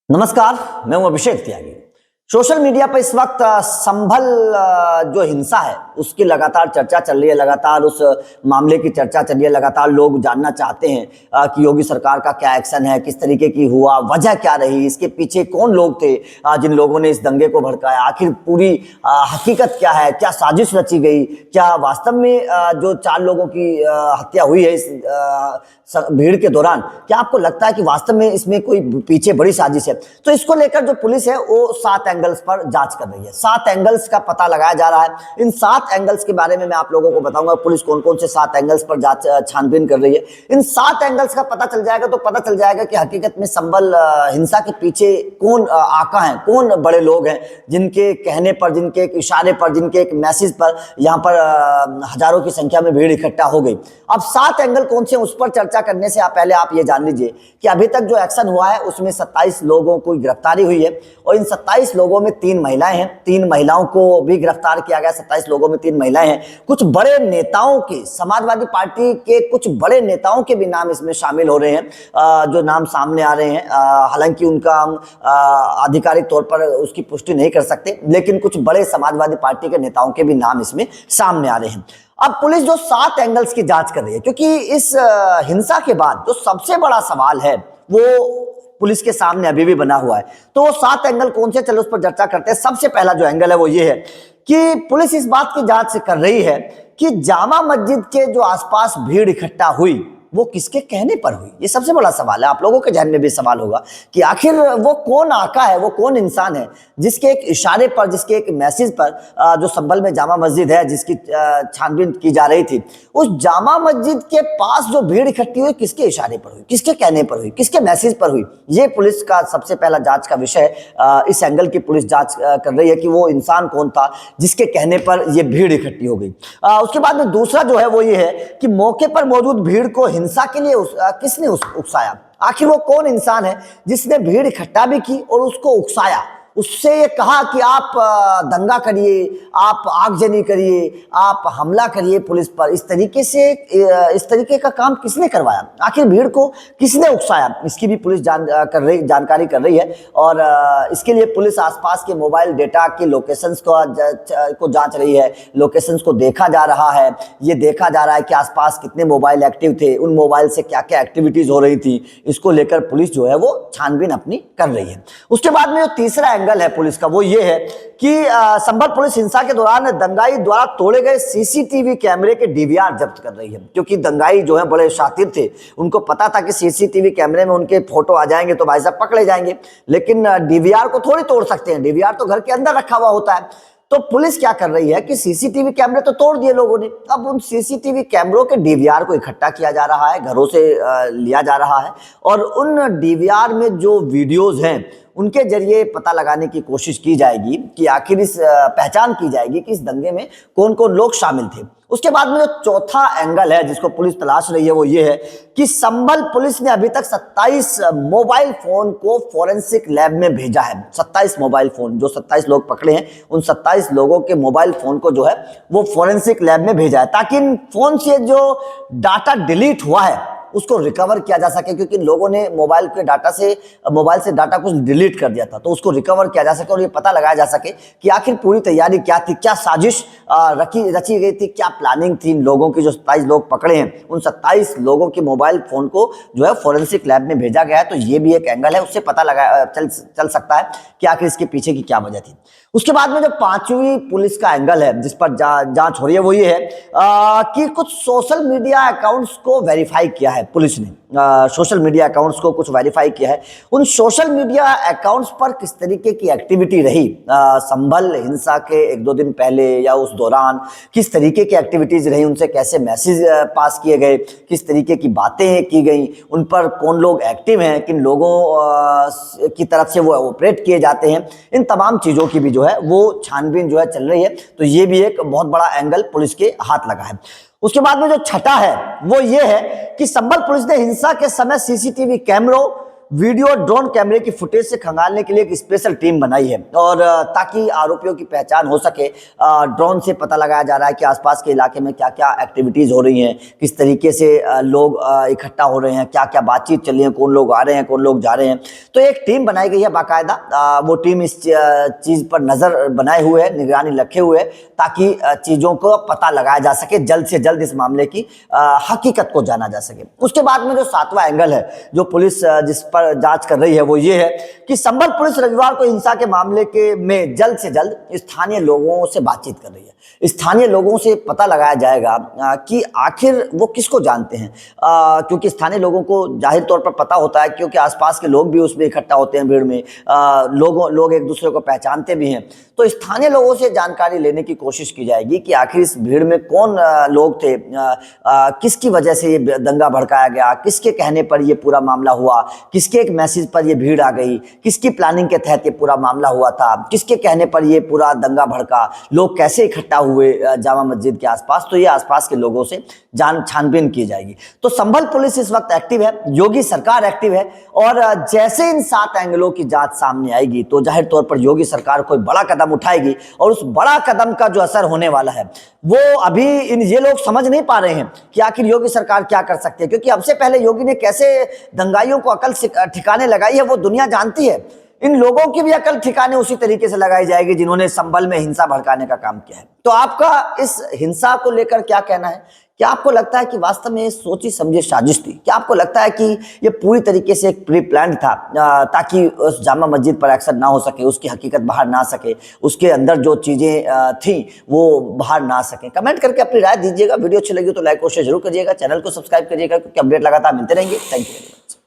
नमस्कार, मैं हूं अभिषेक त्यागी। सोशल मीडिया पर इस वक्त संभल जो हिंसा है उसकी लगातार चर्चा चल रही है, लगातार उस मामले की चर्चा चल रही है, लगातार लोग जानना चाहते हैं कि योगी सरकार का क्या एक्शन है, किस तरीके की हुआ, वजह क्या रही, इसके पीछे कौन लोग थे जिन लोगों ने इस दंगे को भड़काया, आखिर पूरी हकीकत क्या है, क्या साजिश रची गई, क्या वास्तव में जो 4 लोगों की हत्या हुई है इस भीड़ के दौरान, क्या आपको लगता है कि वास्तव में इसमें कोई पीछे बड़ी साजिश है? तो इसको लेकर जो पुलिस है वो 7 एंगल्स पर जांच कर रही है। 7 एंगल्स का पता लगाया जा रहा है। इन 7 एंगल्स के बारे में मैं आप लोगों को बताऊंगा पुलिस कौन कौन से 7 एंगल्स पर जांच छानबीन कर रही है। इन 7 एंगल्स का पता चल जाएगा तो पता चल जाएगा कि हकीकत में संभल हिंसा के पीछे कौन आका है, कौन बड़े लोग हैं जिनके कहने पर, जिनके एक इशारे पर, जिनके एक मैसेज पर यहाँ पर हजारों की संख्या में भीड़ इकट्ठा हो गई। अब 7 एंगल कौन से, उस पर चर्चा करने से पहले आप ये जान लीजिए कि अभी तक जो एक्शन हुआ है उसमें 27 लोगों को गिरफ्तारी हुई है और इन 27 लोगों में 3 महिलाएं हैं। 3 महिलाओं को भी गिरफ्तार किया गया। 27 लोगों में 3 महिलाएं हैं। कुछ बड़े नेताओं के, समाजवादी पार्टी के कुछ बड़े नेताओं के भी नाम इसमें शामिल हो रहे हैं, जो नाम सामने आ रहे हैं। हालांकि उनका हम आधिकारिक तौर पर उसकी पुष्टि नहीं कर सकते, लेकिन कुछ बड़े समाजवादी पार्टी के नेताओं के भी नाम इसमें सामने आ रहे हैं। अब पुलिस जो 7 एंगल्स की जांच कर रही है, क्योंकि इस हिंसा के बाद जो सबसे बड़ा सवाल है वो पुलिस के सामने अभी भी बना हुआ है। तो वो 7 एंगल कौन से, चलो उस पर चर्चा करते हैं। सबसे पहला जो एंगल है वो ये है कि पुलिस इस बात की जांच कर रही है कि जामा मस्जिद के जो आसपास भीड़ इकट्ठा हुई वो किसके कहने पर हुई। ये सबसे बड़ा सवाल है। आप लोगों के जहन में भी सवाल होगा कि आखिर वो कौन आका है, वो कौन इंसान है जिसके एक इशारे पर, जिसके एक मैसेज पर जो संभल में जामा मस्जिद है जिसकी छानबीन की जा रही थी, उस जामा मस्जिद के पास जो भीड़ इकट्ठी हुई किसके इशारे पर हुई, किसके कहने पर हुई, किसके मैसेज पर हुई। ये पुलिस का सबसे पहला जांच का विषय। इस एंगल की पुलिस जांच कर रही है कि वो इंसान कौन था जिसके कहने पर ये भीड़ इकट्ठी हो गई। उसके बाद में दूसरा जो है वो ये है कि मौके पर मौजूद भीड़ को हिंसा के लिए किसने उकसाया। आखिर वो कौन इंसान है जिसने भीड़ इकट्ठा भी की और उसको उकसाया, उससे ये कहा कि आप दंगा करिए, आप आगजनी करिए, आप हमला करिए पुलिस पर। इस तरीके का काम किसने करवाया, आखिर भीड़ को किसने उकसाया, इसकी भी पुलिस जानकारी कर रही है। और इसके लिए पुलिस आसपास के मोबाइल डेटा की लोकेशंस को जांच रही है। लोकेशंस को देखा जा रहा है, ये देखा जा रहा है कि आसपास कितने मोबाइल एक्टिव थे, उन मोबाइल से क्या क्या एक्टिविटीज हो रही थी। इसको लेकर पुलिस जो है वो छानबीन अपनी कर रही है। उसके बाद में जो तीसरा एंगल है पुलिस का वो ये है कि संभल पुलिस हिंसा के दौरान दंगाई द्वारा तोड़े गए सीसीटीवी कैमरे के डीवीआर जब्त कर रही है। क्योंकि दंगाई जो है बड़े शातिर थे, उनको पता था कि सीसीटीवी कैमरे में उनके फोटो आ जाएंगे तो भाई साहब पकड़े जाएंगे, लेकिन डीवीआर को थोड़ी तोड़ सकते हैं, डीवीआर तो घर के अंदर रखा हुआ होता है। तो पुलिस क्या कर रही है कि सीसीटीवी कैमरे तो तोड़ दिए लोगों ने, अब उन सीसीटीवी कैमरों के डीवीआर को इकट्ठा किया जा रहा है, घरों से लिया जा रहा है और उन डीवीआर में जो वीडियोज हैं उनके जरिए पता लगाने की कोशिश की जाएगी कि आखिर इस पहचान की जाएगी कि इस दंगे में कौन कौन लोग शामिल थे। उसके बाद में जो चौथा एंगल है जिसको पुलिस तलाश रही है वो ये है कि संभल पुलिस ने अभी तक 27 मोबाइल फोन को फोरेंसिक लैब में भेजा है। 27 मोबाइल फोन, जो 27 लोग पकड़े हैं उन 27 लोगों के मोबाइल फोन को जो है वो फोरेंसिक लैब में भेजा है, ताकि इन फोन से जो डाटा डिलीट हुआ है उसको रिकवर किया जा सके। क्योंकि लोगों ने मोबाइल से डाटा कुछ डिलीट कर दिया था, तो उसको रिकवर किया जा सके और ये पता लगाया जा सके कि आखिर पूरी तैयारी क्या थी, क्या साजिश रची गई थी, क्या प्लानिंग थी इन लोगों की। जो 27 लोग पकड़े हैं उन 27 लोगों के मोबाइल फोन को जो है फोरेंसिक लैब में भेजा गया है। तो ये भी एक एंगल है, उससे पता चल सकता है कि आखिर इसके पीछे की क्या वजह थी। उसके बाद में जो 5वीं पुलिस का एंगल है जिस पर जांच हो रही है वो ये है कि कुछ सोशल मीडिया अकाउंट्स को वेरीफाई किया है पुलिस ने। सोशल मीडिया अकाउंट्स को कुछ वेरीफाई किया है। उन सोशल मीडिया अकाउंट्स पर किस तरीके की एक्टिविटी रही, संभल हिंसा के 1-2 दिन पहले या उस दौरान किस तरीके की एक्टिविटीज रही, उनसे कैसे मैसेज पास किए गए, किस तरीके की बातें की गई, उन पर कौन लोग एक्टिव हैं, किन लोगों की तरफ से वो ऑपरेट किए जाते हैं, इन तमाम चीज़ों की भी जो है वो छानबीन जो है चल रही है। तो ये भी एक बहुत बड़ा एंगल पुलिस के हाथ लगा है। उसके बाद में जो छठा है वो ये है कि संभल पुलिस ने हिंसा के समय सीसीटीवी कैमरों वीडियो ड्रोन कैमरे की फुटेज से खंगालने के लिए एक स्पेशल टीम बनाई है और ताकि आरोपियों की पहचान हो सके ड्रोन से पता लगाया जा रहा है कि आसपास के इलाके में क्या क्या एक्टिविटीज़ हो रही हैं, किस तरीके से लोग इकट्ठा हो रहे हैं, क्या क्या बातचीत चल रही है, कौन लोग आ रहे हैं, कौन लोग जा रहे हैं। तो एक टीम बनाई गई है बाकायदा, वो टीम इस चीज़ पर नज़र बनाए हुए है, निगरानी रखे हुए है, ताकि चीज़ों को पता लगाया जा सके, जल्द से जल्द इस मामले की हकीकत को जाना जा सके। उसके बाद में जो 7वां एंगल है जो पुलिस जिस पर जांच कर रही है वो ये है कि संभल पुलिस रविवार को हिंसा के मामले में जल्द से जल्द स्थानीय लोगों से बातचीत कर रही है। स्थानीय लोगों से पता लगाया जाएगा कि आखिर वो किसको जानते हैं, क्योंकि स्थानीय लोगों को जाहिर तौर पर पता होता है, क्योंकि आसपास के लोग भी उसमें इकट्ठा होते हैं भीड़ में, लोग एक दूसरे को पहचानते भी हैं। तो स्थानीय लोगों से जानकारी लेने की कोशिश की जाएगी कि आखिर इस भीड़ में कौन लोग थे, किसकी वजह से ये दंगा भड़काया गया, किसके कहने पर ये पूरा मामला हुआ, किसके एक मैसेज पर ये भीड़ आ गई, किसकी प्लानिंग के तहत ये पूरा मामला हुआ था, किसके कहने पर ये पूरा दंगा भड़का, लोग कैसे इकट्ठा हुए जामा मस्जिद के आसपास। तो ये आसपास के लोगों से छानबीन की जाएगी। तो संभल पुलिस इस वक्त एक्टिव है, योगी सरकार एक्टिव है, और जैसे इन 7 एंगलों की जांच सामने आएगी तो जाहिर तौर पर योगी सरकार कोई बड़ा कदम उठाएगी, और उस बड़ा कदम का जो असर होने वाला है वो अभी ये लोग समझ नहीं पा रहे हैं कि आखिर योगी सरकार क्या कर सकती है, क्योंकि हमसे पहले योगी ने कैसे दंगाइयों को अकल ठिकाने लगाई है वो दुनिया जानती है। इन लोगों की भी अकल ठिकाने उसी तरीके से लगाई जाएगी जिन्होंने संभल में हिंसा भड़काने का काम किया है। तो आपका इस हिंसा को लेकर क्या कहना है? क्या आपको लगता है कि वास्तव में सोची समझी साजिश थी? क्या आपको लगता है कि ये पूरी तरीके से एक प्री प्लान था ताकि उस जामा मस्जिद पर एक्शन ना हो सके, उसकी हकीकत बाहर ना सके, उसके अंदर जो चीज़ें थी वो बाहर ना सके? कमेंट करके अपनी राय दीजिएगा। वीडियो अच्छी लगी तो लाइक और शेयर जरूर करिएगा, चैनल को सब्सक्राइब करिएगा, क्योंकि अपडेट लगातार मिलते रहेंगे। Thank you very much.